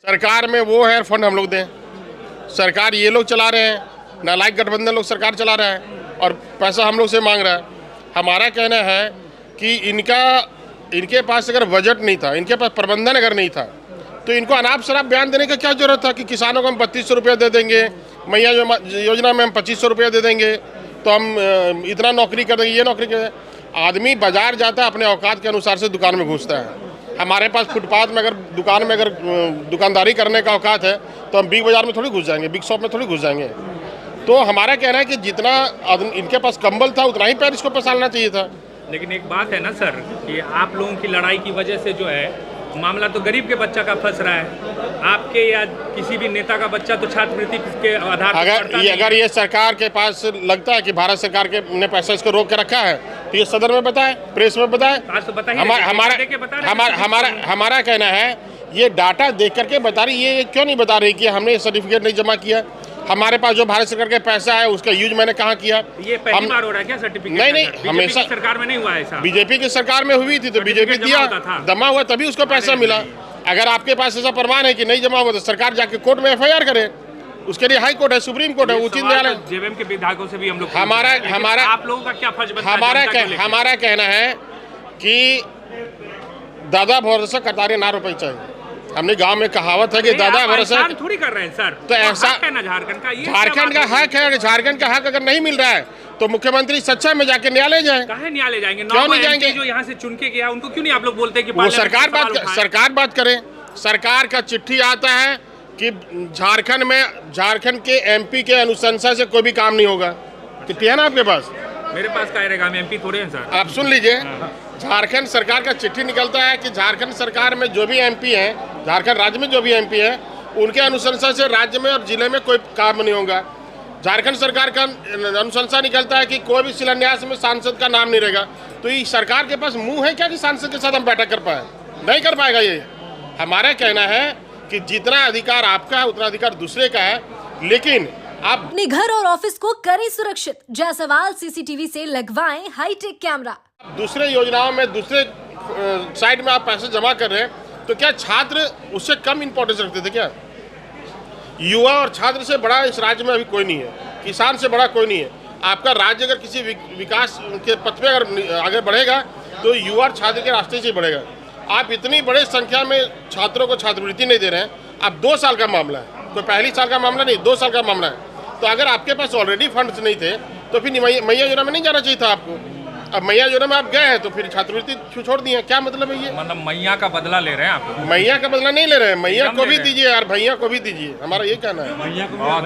सरकार में वो है फंड हम लोग दें। सरकार ये लोग चला रहे हैं, नालायक गठबंधन लोग सरकार चला रहा है और पैसा हम लोग से मांग रहा है। हमारा कहना है कि इनके पास अगर बजट नहीं था, इनके पास प्रबंधन अगर नहीं था, तो इनको अनाप शराब बयान देने का क्या जरूरत था कि किसानों को हम 3200 रुपये दे देंगे, मैया योजना में हम 2500 रुपये दे देंगे, तो हम इतना नौकरी कर देंगे, ये नौकरी कर देंगे। आदमी बाजार जाता है, अपने औकात के अनुसार से दुकान में घुसता है। हमारे पास फुटपाथ में अगर दुकान में अगर दुकानदारी करने का औकात है तो हम बिग बाजार में थोड़ी घुस जाएंगे, बिग शॉप में थोड़ी घुस जाएंगे। तो हमारा कहना है कि जितना इनके पास कंबल था उतना ही पैर इसको पसारना चाहिए था। लेकिन एक बात है ना सर कि आप लोगों की लड़ाई की वजह से जो है मामला तो गरीब के बच्चा का फंस रहा है, आपके या किसी भी नेता का बच्चा तो छात्रवृत्ति के आधार पर अगर ये सरकार के पास लगता है कि भारत सरकार के ने पैसा इसको रोक के रखा है तो ये सदन में बताए, प्रेस में बताए। हमारा कहना है ये डाटा देख करके बता रही, ये क्यों नहीं बता रही कि हमने सर्टिफिकेट नहीं जमा किया, हमारे पास जो भारत सरकार का पैसा है उसका यूज मैंने कहाँ किया। ये पहली बार हो रहा है क्या सर्टिफिकेट? नहीं, हमेशा सरकार में नहीं हुआ ऐसा। बीजेपी की सरकार में हुई थी तो बीजेपी दिया, जमा हुआ तभी उसको पैसा मिला। अगर आपके पास ऐसा प्रमाण है कि नहीं जमा हुआ तो सरकार जाके कोर्ट में FIR करे, उसके लिए हाई कोर्ट है, सुप्रीम कोर्ट है, उचित न्यायालय। जेवीएम के विधायकों से भी हम लोग हमारा आप लोगों का क्या फर्ज बनता है? हमारा कहना है कि दादा भरोसा कतारे ना रुपये चाहिए। हमने गांव में कहावत है कि दादा भरोसा थोड़ी कर रहे हैं सर, तो ऐसा है ना झारखंड का, झारखंड का हक है। झारखंड का हक अगर नहीं मिल रहा है तो मुख्यमंत्री सच्चा में जाके न्यायालय जाए। कहाँ न्यायालय जाएंगे? क्यों नहीं जाएंगे? जो यहाँ से चुन के गया उनको क्यों नहीं आप लोग बोलते कि वो सरकार बात करे। सरकार का चिट्ठी आता है कि झारखंड के MP के अनुशंसा से कोई भी काम नहीं होगा। चिट्ठी है ना आपके पास? मेरे पास क्या रहेगा, हम MP थोड़े हैं सर। आप सुन लीजिए, झारखंड सरकार का चिट्ठी निकलता है कि झारखंड सरकार में जो भी MP हैं, झारखंड राज्य में जो भी MP हैं, उनके अनुशंसा से राज्य में और जिले में कोई काम नहीं होगा। झारखंड सरकार का अनुशंसा निकलता है कि कोई भी शिलान्यास में सांसद का नाम नहीं रहेगा। तो ये सरकार के पास मुंह है क्या कि सांसद के साथ हम बैठक कर पाए? नहीं कर पाएगा। ये हमारा कहना है कि जितना अधिकार आपका है उतना अधिकार दूसरे का है, लेकिन आप अपने घर और ऑफिस को करें सुरक्षित। जायसवाल CCTV से लगवाएं हाईटेक कैमरा। दूसरे योजनाओं में दूसरे साइड में आप पैसे जमा कर रहे हैं, तो क्या छात्र उससे कम इंपॉर्टेंस रखते थे क्या? युवा और छात्र से बड़ा इस राज्य में अभी कोई नहीं है, किसान से बड़ा कोई नहीं है। आपका राज्य अगर किसी विकास के पथ पे अगर आगे बढ़ेगा तो युवा और छात्र के रास्ते से बढ़ेगा। आप इतनी बड़े संख्या में छात्रों को छात्रवृत्ति नहीं दे रहे हैं। अब 2 साल का मामला है, कोई पहली साल का मामला नहीं, 2 साल का मामला है। तो अगर आपके पास ऑलरेडी फंड्स नहीं थे तो फिर मैया योजना में नहीं जाना चाहिए था आपको। अब मैया योजना में आप गए हैं तो फिर छात्रवृत्ति छोड़ दी है, क्या मतलब है ये? मतलब मैया का बदला ले रहे हैं आप? मैया का बदला नहीं ले रहे हैं, मैया को भी दीजिए यार, भैया को भी दीजिए, हमारा ये कहना है। बहुत